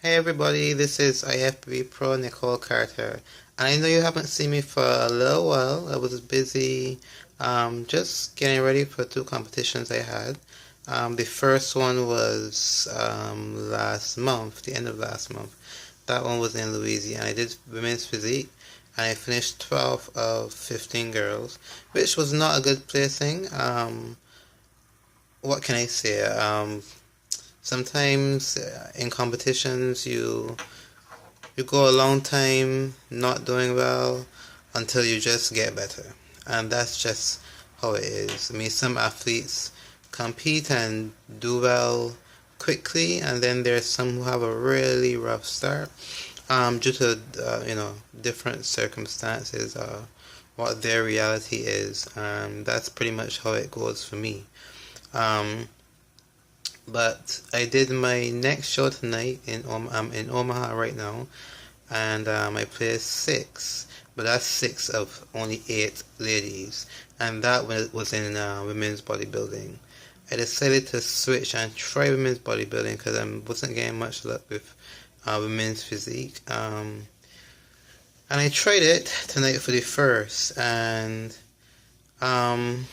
Hey everybody, this is IFBB Pro Nicole Carter. And I know you haven't seen me for a little while. I was busy just getting ready for two competitions I had. The first one was last month, the end of last month. That one was in Louisiana. I did women's physique and I finished 12 of 15 girls, which was not a good placing. What can I say? Sometimes in competitions you go a long time not doing well until you just get better. And that's just how it is. I mean, some athletes compete and do well quickly, and then there's some who have a really rough start due to, different circumstances, what their reality is. That's pretty much how it goes for me. Um, but I did my next show tonight I'm in Omaha right now, and I placed six, but that's six of only eight ladies, and that was in women's bodybuilding. I decided to switch and try women's bodybuilding because I wasn't getting much luck with women's physique. And I tried it tonight for the first, and um,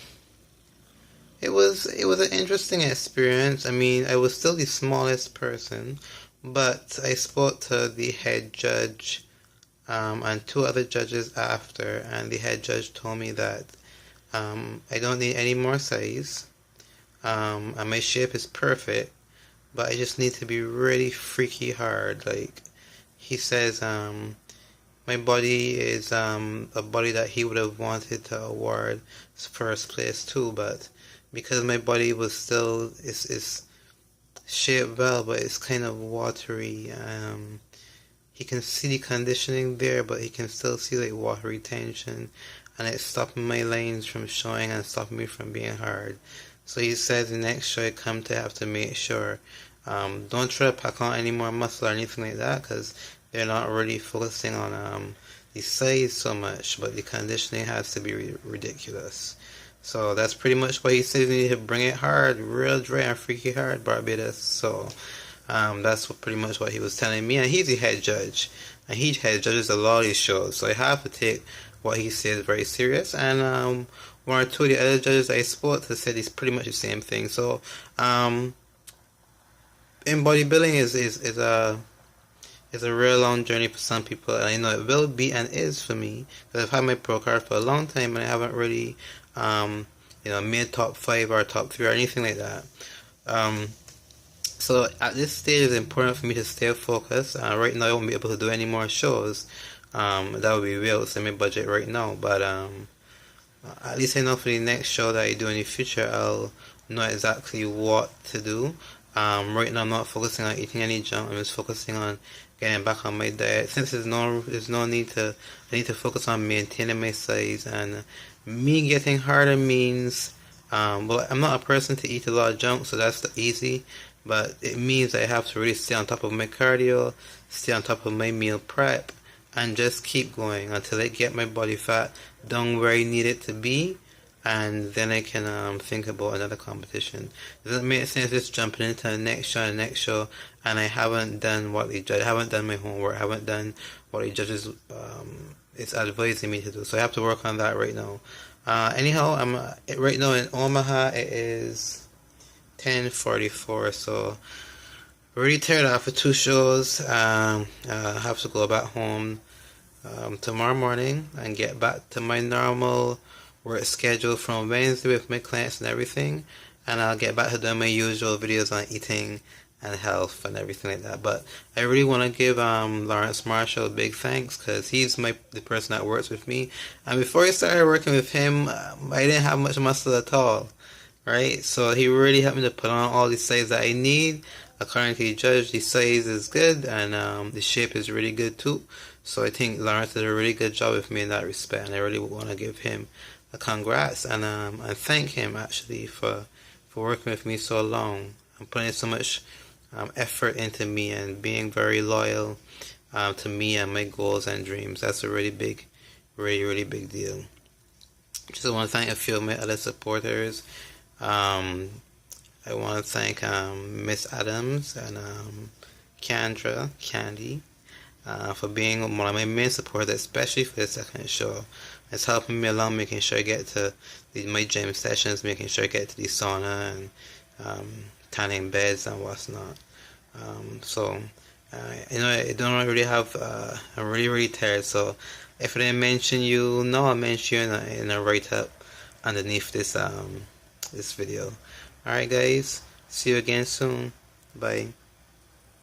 it was an interesting experience. I mean, I was still the smallest person, but I spoke to the head judge and two other judges after, and the head judge told me that I don't need any more size, and my shape is perfect, but I just need to be really freaky hard. Like he says, my body is a body that he would have wanted to award first place too, but because my body was still is shaped well, but it's kind of watery. He can see the conditioning there, but he can still see like watery tension, and it's stopping my lanes from showing and stopping me from being hard. So he said the next show I come to have to make sure don't try to pack on any more muscle or anything like that, because they're not really focusing on the size so much, but the conditioning has to be ridiculous. So that's pretty much what he says. You need to bring it hard, real dry and freaky hard, Barbados. So that's pretty much what he was telling me. And he's the head judge, and he head judges a lot of these shows. So I have to take what he says very serious. And one or two of the other judges I spoke to said it's pretty much the same thing. So in bodybuilding is a real long journey for some people, and I know it will be and is for me, because I've had my pro card for a long time and I haven't really made top 5 or top 3 or anything like that. So at this stage it's important for me to stay focused. Right now I won't be able to do any more shows. That would be real outside my budget right now, but at least I know for the next show that I do in the future I'll know exactly what to do. Right now I'm not focusing on eating any junk. I'm just focusing on getting back on my diet. Since there's no need to, I need to focus on maintaining my size, and me getting harder means, well, I'm not a person to eat a lot of junk, so that's easy, but it means I have to really stay on top of my cardio, stay on top of my meal prep, and just keep going until I get my body fat down where I need it to be, and then I can think about another competition. Does it make sense just jumping into the next show, and I haven't done what the judge, I haven't done my homework, I haven't done what the judges is advising me to do. So I have to work on that right now. Anyhow, I'm right now in Omaha. It is 10:44, so already tired after two shows. I have to go back home tomorrow morning and get back to my normal work schedule from Wednesday with my clients and everything, and I'll get back to doing my usual videos on eating and health and everything like that. But I really want to give Lawrence Marshall a big thanks, because he's the person that works with me, and before I started working with him I didn't have much muscle at all, right? So he really helped me to put on all the size that I need. According to the judge, the size is good, and the shape is really good too. So I think Lawrence did a really good job with me in that respect, and I really want to give him a congrats and thank him actually for working with me so long and putting so much effort into me and being very loyal to me and my goals and dreams. That's a really big, really big deal. Just want to thank a few of my other supporters. I want to thank Miss Adams and Candy, for being one of my main supporters, especially for the second show. It's helping me along, making sure I get to my gym sessions, making sure I get to the sauna and tanning beds and what's not. So, I don't really have, I'm really tired, so if I didn't mention you, no, I'll mention you in a write-up underneath this video. Alright guys, see you again soon. Bye.